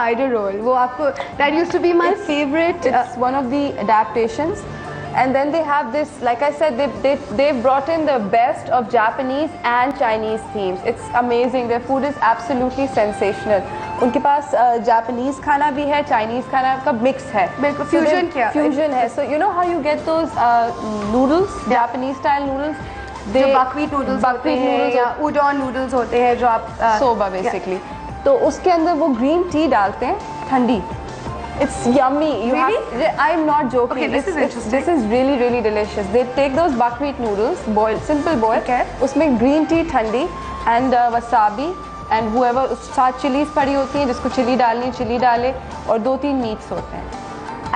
Idol role. वो आपको that used to be my favorite. It's one of the adaptations. And then they have this, like I said, they've brought in the best of Japanese and Chinese themes. It's amazing. Their food is absolutely sensational. उनके पास Japanese खाना भी है, Chinese खाना का mix है. बिल्कुल fusion क्या? Fusion है. So you know how you get those noodles, Japanese style noodles? जो buckwheat noodles होते हैं या udon noodles होते हैं जो आप soba basically. तो उसके अंदर वो green tea डालते हैं ठंडी. It's yummy. Really? I'm not joking. Okay, this is interesting. This is really, really delicious. They take those buckwheat noodles, boil, simple boil. Okay. उसमें green tea ठंडी and wasabi and whoever साथ chilies पड़ी होती हैं जिसको chili डालनी है chili डाले और 2-3 meats होते हैं.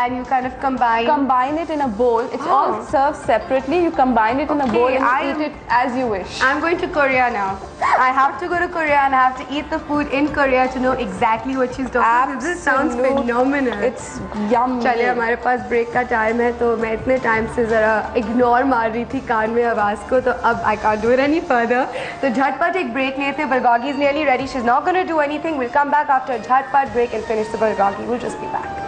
And you kind of combine it in a bowl. It's all served separately. You combine it in a bowl and you eat it as you wish. I'm going to Korea now. I have to go to Korea and I have to eat the food in Korea to know exactly what she's talking about. This sounds phenomenal. It's yummy. चलिए हमारे पास break का time है तो मैं इतने time से ज़रा इग्नोर मार रही थी कान में आवाज़ को, तो अब I can't do it any further. तो झटपट एक ब्रेक लेते हैं. Bulgogi is nearly ready. She's not going to do anything. We'll come back after a झटपट break and finish the bulgogi. We'll just be back.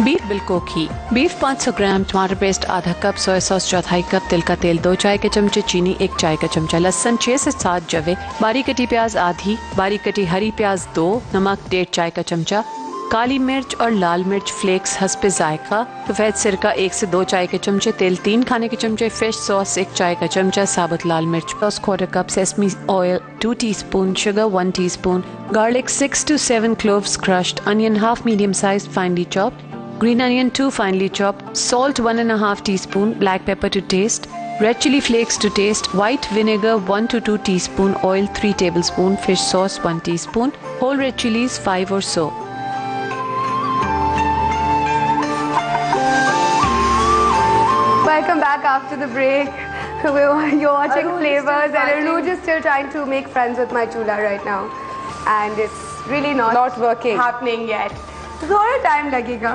Beef bulgogi. Beef 500 gram, टमाटर paste आधा cup, soya sauce चौथाई cup, तिल का तेल 2 चाय के चमचे, चीनी 1 चाय का चमचा, लहसुन 6 से 7 जवे, बारीक कटी प्याज आधी, बारीक कटी हरी प्याज 2, नमक 1.5 चाय का चमचा, काली मिर्च और लाल मिर्च फ्लेक्स हस्बे जायका, सफेद सिरका 1 से 2 चाय के चमचे, तेल 3 खाने के चमचे, फिश सॉस 1 चाय का चमचा, साबुत लाल मिर्च sauce 1/4 cup, sesame oil 2 teaspoon, sugar 1 teaspoon, garlic 6 to 7 cloves crushed, onion half medium sized finely chopped, green onion 2 finely chopped, salt 1.5 teaspoon, black pepper to taste, red chili flakes to taste, white vinegar 1 to 2 teaspoon, oil 3 tablespoon, fish sauce 1 teaspoon, whole red chilies 5 or so. Welcome back after the break. You're watching Flavors and Anuj is still trying to make friends with my chula right now and it's really not working happening yet. थोड़ा time लगेगा.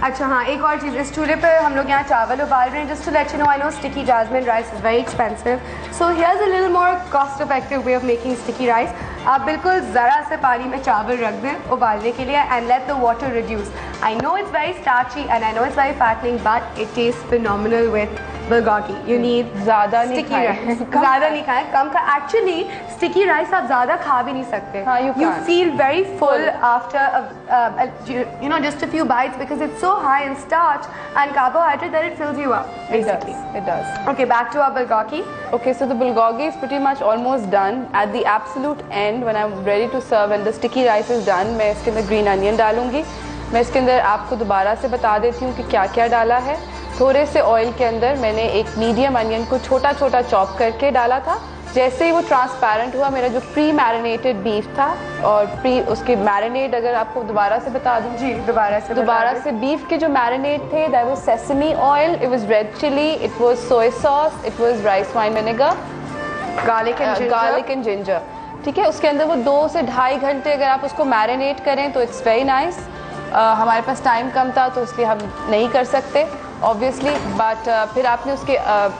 अच्छा हाँ, एक और चीज़, इस चूल्हे पे हम लोग यहाँ चावल उबाल रहे हैं. Just to let you know, I know sticky jasmine rice is very expensive, so here's a little more cost effective way of making sticky rice. आप बिल्कुल ज़रा से पानी में चावल रख दें उबालने के लिए and let the water reduce. I know it's very starchy and I know it's very fattening but it taste phenomenal with bulgogi. You need ज़्यादा नहीं खाएं, ज़्यादा नहीं खाएं, कम खा. Actually, sticky rice आप ज़्यादा खा भी नहीं सकते. हाँ, you feel very full after you know just a few bites because it's so high in starch and carbohydrate that it fills you up. Basically. It does. Okay, back to our bulgogi. Okay, so the bulgogi is pretty much almost done. At the absolute end, when I'm ready to serve and the sticky rice is done, मैं इसके अंदर green onion डालूंगी. मैं इसके अंदर आपको दोबारा से बता देती हूँ कि क्या क्या डाला है. थोड़े से ऑयल के अंदर मैंने एक मीडियम अनियन को छोटा छोटा चॉप करके डाला था. जैसे ही वो ट्रांसपेरेंट हुआ, मेरा जो प्री मैरिनेटेड बीफ था और प्री उसके मैरिनेट, अगर आपको दोबारा से बता दूं जी, दोबारा से बीफ के जो मैरिनेट थे, that was sesame oil, it was red chilli, it was soya sauce, it was rice wine vinegar, garlic and ginger. ठीक है, उसके अंदर वो 2 से 2.5 घंटे अगर आप उसको मैरिनेट करें तो इट्स वेरी नाइस. हमारे पास टाइम कम था तो इसलिए हम नहीं कर सकते ऑब्वियसली, बट फिर आपने उसके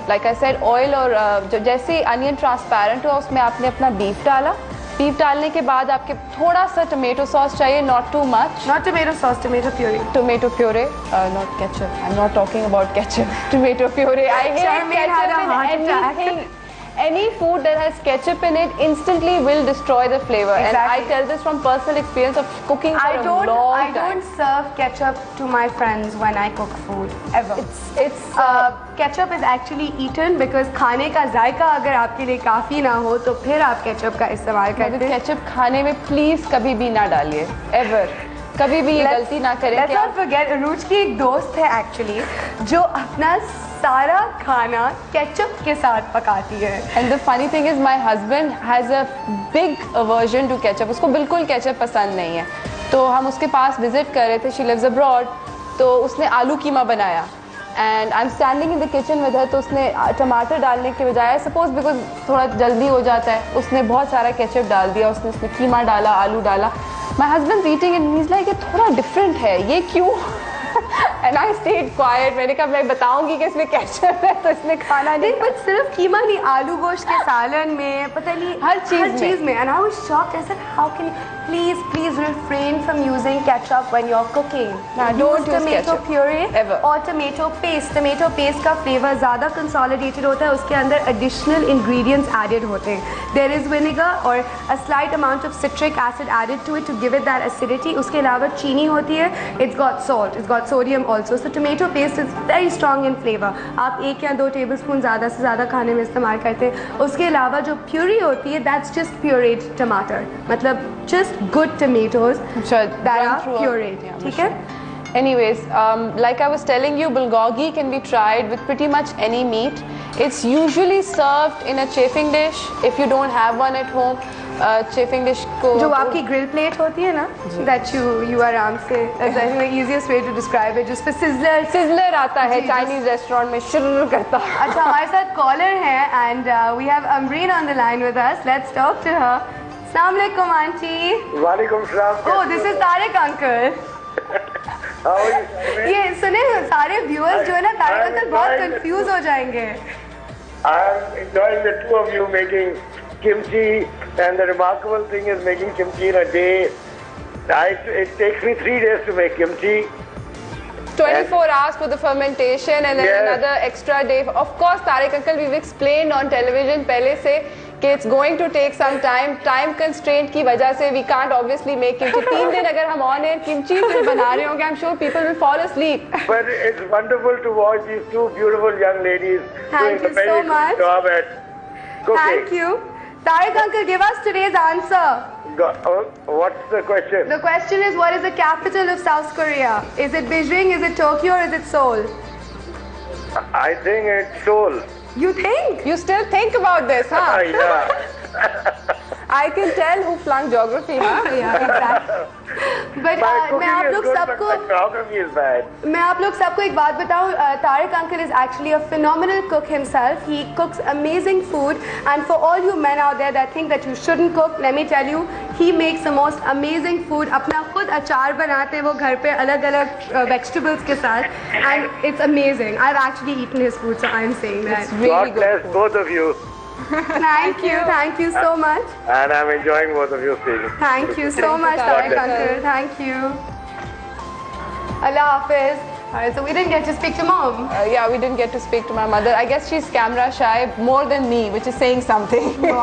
लाइक आई सेड ऑयल और जैसे ही अनियन ट्रांसपेरेंट हुआ उसमें आपने अपना बीफ डाला. बीफ डालने के बाद आपके थोड़ा सा टोमेटो सॉस चाहिए, not too much. Not tomato sauce, tomato puree, not ketchup. I am not talking about ketchup. Tomato puree. I hate ketchup in anything. Any food that has ketchup in it instantly will destroy the flavor. Exactly. And I tell this from personal experience of cooking for a long time. I don't serve ketchup to my friends when I cook food ever. Ketchup is actually eaten because खाने का जायका अगर आपके लिए काफ़ी ना हो तो फिर आप ketchup का इस्तेमाल करते हैं. केचप खाने में प्लीज कभी भी ना डालिए, ever. कभी भी ये गलती ना करें. Let's not forget, अनूज की एक दोस्त है एक्चुअली जो अपना सारा खाना केचप के साथ पकाती है. And the funny thing is my husband has a big aversion to ketchup. उसको बिल्कुल केचप पसंद नहीं है. तो हम उसके पास विजिट कर रहे थे, she lives abroad, तो उसने आलू कीमा बनाया and I'm standing in the kitchen with her. तो उसने टमाटर डालने के बजाय, सपोज बिकॉज थोड़ा जल्दी हो जाता है, उसने बहुत सारा केचप डाल दिया. उसने उसमें कीमा डाला, आलू डाला. My husband's eating and he's like, ये थोड़ा डिफरेंट है, ये क्यों? and I stayed quiet. मैंने कहा मैं बताऊंगी कि इसमें केचप है तो इसने खाना नहीं। बट सिर्फ कीमा नहीं, आलू गोश्त के सालन में, पता नहीं हर चीज में। And I was shocked. I said, how can you please refrain from using ketchup when you're cooking. Don't use tomato ketchup puree ever. or tomato paste. Tomato paste का flavor ज़्यादा consolidated होता है, उसके अंदर additional ingredients added होते हैं. There is vinegar or a slight amount of citric acid added to it to give it that acidity. उसके अलावा चीनी होती है. It's got salt. It's got sodium also. So tomato paste is very strong in flavor. आप 1 या 2 tablespoon ज़्यादा से ज़्यादा खाने में इस्तेमाल करते हैं. उसके अलावा जो puree होती है, that's just pureed tomato. मतलब just good tomatoes that are pureed. ठीक है? Anyways, like I was telling you, bulgogi can be tried with pretty much any meat. It's usually served in a chafing dish. If you don't have one at home, chafing dish को जो आपकी grill plate होती है ना, that you आराम से, that's the easiest way to describe it. जिस पे sizzler आता है Chinese restaurant में शुरू करता है. अच्छा, हमारे साथ caller है and we have Amreen on the line with us. Let's talk to her. Assalamu alaikum aunty. वालेकुम सलाम. Oh, this is Tariq uncle. How are you? ये सुने, सारे viewers जो है ना तारिक अंकल बहुत confuse हो जाएंगे. I am enjoying the two of you making kimchi, and the remarkable thing is making kimchi in a day. It takes me 3 days to make kimchi. 24 hours for the fermentation and then another extra day. Of course, Tariq uncle, we've explained on television पहले से कि it's going to take some time. Time constraint की वजह से we can't obviously make kimchi. 3 दिन अगर हम on air kimchi फिर बना रहे होंगे, I'm sure people will fall asleep. But it's wonderful to watch these two beautiful young ladies Thank doing you a very so good much. job at cooking. Thank you. Tariq uncle, give us today's answer. What's the question? The question is, what is the capital of South Korea? Is it Beijing, is it Tokyo, or is it Seoul? I think it's Seoul. You think? You still think about this, huh? Yeah. I can tell who flunked geography, huh? Yeah, exactly. But My मैं cooking आप is लोग good, but सबको my geography is bad. मैं आप लोग सबको एक बात बताऊं, Tariq uncle is actually a phenomenal cook himself. He cooks amazing food, and for all you men out there that think that you shouldn't cook, let me tell you, he makes the most amazing food. अपना खुद अचार बनाते हैं वो घर पे अलग-अलग vegetables के साथ, and it's amazing. I've actually eaten his food, so I'm saying that. It's really God bless good. both of you. Thank you so much. And I'm enjoying both of you speaking. Thank you so much, Tariq uncle. Thank you. Allah Hafiz. Alright, so we didn't get to speak to mom. Yeah, we didn't get to speak to my mother. I guess she's camera shy more than me, which is saying something. No,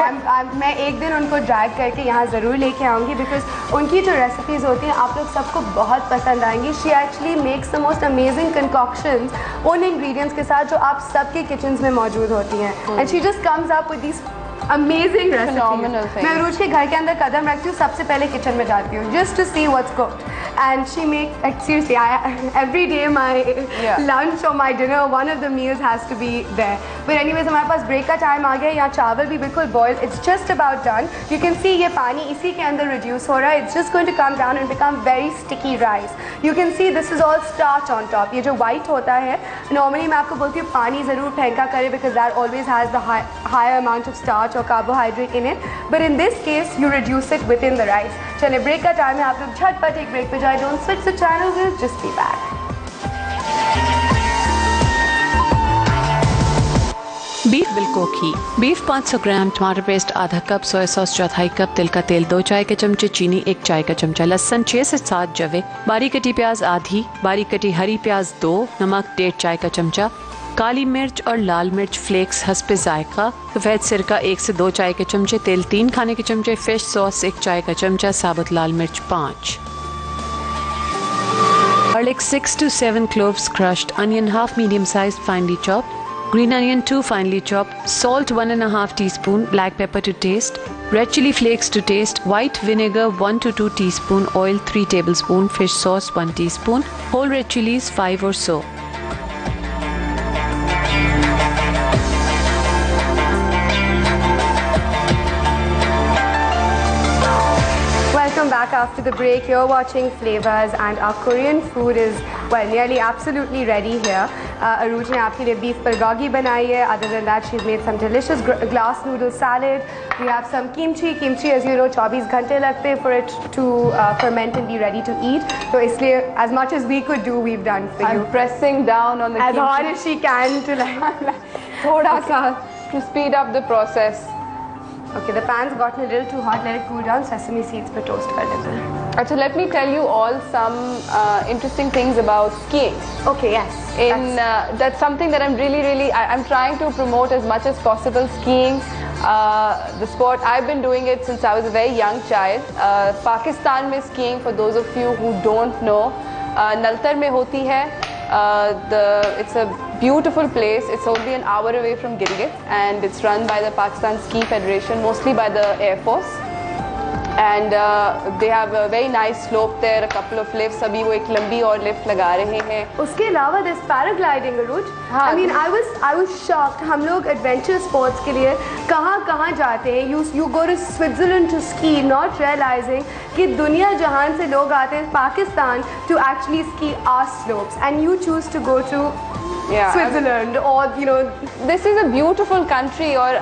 मैं एक दिन उनको drag करके यहाँ ज़रूर लेके आऊँगी because उनकी जो रेसिपीज़ होती हैं आप लोग सबको बहुत पसंद आएंगी. She actually makes the most amazing concoctions उन इंग्रेडिएंट्स के साथ जो आप सबके किचन्स में मौजूद होती हैं. And she just comes up with these amazing recipes. मैं रोज के घर के अंदर कदम रखती हूँ, सबसे पहले किचन में जाती हूँ just to see what's cooked. And she make seriously every day my lunch और my dinner one of the meals has to be there. But anyways हमारे पास ब्रेक का टाइम आ गया. यहाँ चावल भी बिल्कुल boil, it's just about done. You can see ये पानी इसी के अंदर रिड्यूस हो रहा है. It's just going to come down and become very sticky rice. You can see this is all starch on top. ये जो वाइट होता है नॉर्मली मैं आपको बोलती हूँ पानी ज़रूर फेंका करे because that always has the higher amount of starch और carbohydrate in it, but in this case you reduce it within the rice. चले ब्रेक का टाइम है, आप लोग झटपट एक ब्रेक पे जाए. Don't switch the channel, we'll just be back. Beef bulgogi. Beef 500 gram, टमाटर पेस्ट आधा कप, सोया सॉस चौथाई कप, तिल का तेल 2 चाय के चमचे, चीनी 1 चाय का चमचा, लहसुन 6 से 7 जवे, बारीक कटी प्याज आधी, बारीक कटी हरी प्याज 2, नमक 1.5 चाय का चमचा, काली मिर्च और लाल मिर्च फ्लेक्स हस्बे जायका, सफेद सिरका 1 से 2 चाय के चमचे, तेल 3 खाने के चमचे, फिश सॉस 1 चाय का चमचा, साबुत लाल मिर्च 5, garlic 6 to 7 cloves crushed, onion half medium sized finely chopped, green onion 2 finely chopped, salt 1.5 teaspoon, black pepper to taste, red chili flakes to taste, white vinegar 1 to 2 teaspoon, oil 3 tablespoon, fish sauce 1 teaspoon, whole red chilies 5 or so. Welcome back after the break. You're watching Flavors and our Korean food is, well, nearly absolutely ready here. Aruj ne aapke liye beef bulgogi banai hai. Other than that, she's made some delicious glass noodle salad. We have some kimchi. Kimchi, as you know, 24 ghante lagte for it to ferment and be ready to eat. So isliye, as much as we could do, we've done for you. I'm pressing down on the As kimchi hard as she can to like thoda sa to speed up the process. Okay, the pan's gotten a little too hot. Let it cool down. Sesame seeds per toast kar lete hain. So let me tell you all some interesting things about skiing. Okay, yes. That's something that I'm trying to promote as much as possible. Skiing, the sport. I've been doing it since I was a very young child. Pakistan mein skiing, for those of you who don't know, Naltar mein hoti hai. It's a beautiful place. It's only an hour away from Gilgit, and it's run by the Pakistan Ski Federation, mostly by the Air Force. And they have a very nice slope there, a couple of lifts. अभी वो एक लंबी और lift लगा रहे हैं. उसके अलावा this paragliding, Aruj. I mean, I was shocked. हम लोग adventure sports के लिए कहाँ जाते हैं? You go to Switzerland to ski, not realizing कि दुनिया जहान से लोग आते हैं Pakistan to actually ski our slopes, and you choose to go to Switzerland, or you know, this is a beautiful country. और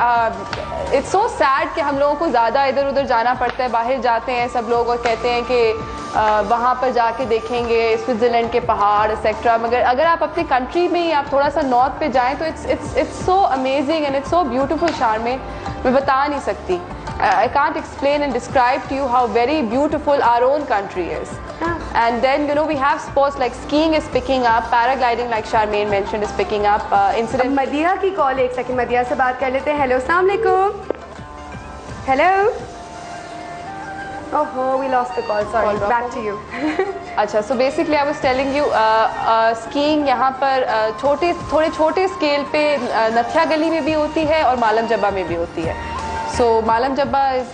it's so sad कि हम लोगों को ज़्यादा इधर उधर जाना पड़ता है. बाहर जाते हैं सब लोग और कहते हैं कि वहाँ पर जाके देखेंगे स्विट्ज़रलैंड के पहाड़ एक्सेट्रा, मगर अगर आप अपनी कंट्री में ही आप थोड़ा सा नॉर्थ पे जाएं तो it's so amazing and it's so beautiful. शारमें मैं बता नहीं सकती. I can't explain and describe to you how very beautiful our own country is. And then, you know, we have sports like skiing is picking up, paragliding like Charmaine mentioned is picking up. Incident. मदिया की call, एक second मदिया से बात कर लेते हैं. Hello, अस्सलाम वालेकुम. Hello. Oh, we lost the call. Sorry. Back to you. अच्छा, so basically I was telling you, skiing यहाँ पर थोड़े छोटे स्केल पे नथिया गली में भी होती है और मालम जब्बा में भी होती है. So Malam Jabba is,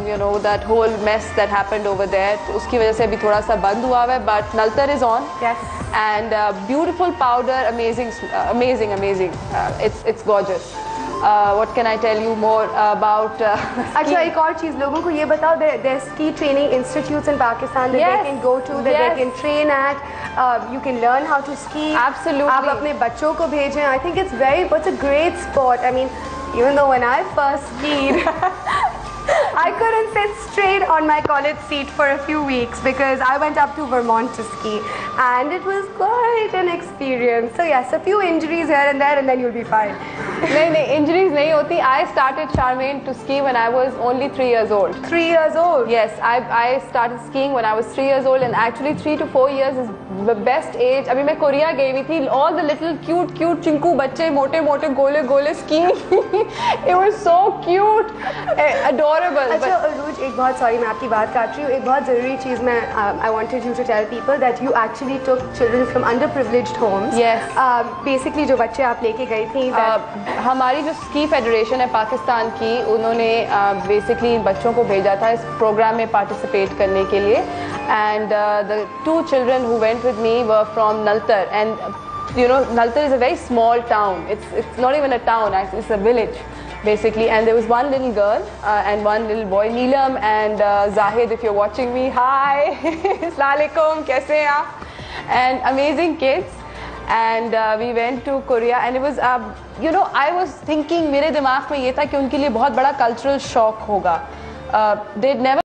you know, that whole mess that happened over there. उसकी वजह से अभी थोड़ा सा बंद हुआ है, but Naltar is on. Yes. And beautiful powder, amazing. It's gorgeous. What can I tell you more about? अच्छा, एक और चीज़ लोगों को ये बताओ, there ski training institutes in Pakistan that they can go to, that they can train at. You can learn how to ski. Absolutely. आप अपने बच्चों को भेजें. I think it's a great sport. I mean, even though when I first skied, I couldn't sit straight on my college seat for a few weeks because I went up to Vermont to ski, and it was quite an experience. So yes, a few injuries here and there, and then you'll be fine. नहीं, injuries नहीं होती. I started, Charmaine, to ski when I was only 3 years old. 3 years old? Yes, I started skiing when I was 3 years old, and actually 3 to 4 years is the best age. अभी मैं Korea गई हुई थी. All the little cute Chinku बच्चे, मोटे गोले skiing. It was so cute, adorable. अच्छा अरूज, एक बहुत सॉरी मैं आपकी बात काट रही हूँ. एक बहुत ज़रूरी चीज़ मैं I wanted you to tell people that you actually took children from underprivileged homes. Yes. Basically जो बच्चे आप लेके गई थी. हमारी जो स्की फेडरेशन है पाकिस्तान की, उन्होंने बेसिकली बच्चों को भेजा था इस प्रोग्राम में पार्टिसिपेट करने के लिए. And the 2 children who went with me were from Naltar, and you know Naltar is a very small town. It's not even a town, actually it's a village basically. And there was one little girl and one little boy, Neelam and Zahid, if you're watching me, hi. Assalamu alaikum, kaise hain aap? And amazing kids. And we went to Korea, and it was you know, I was thinking, मेरे दिमाग में ये था कि उनके लिए बहुत बड़ा cultural shock होगा. They'd never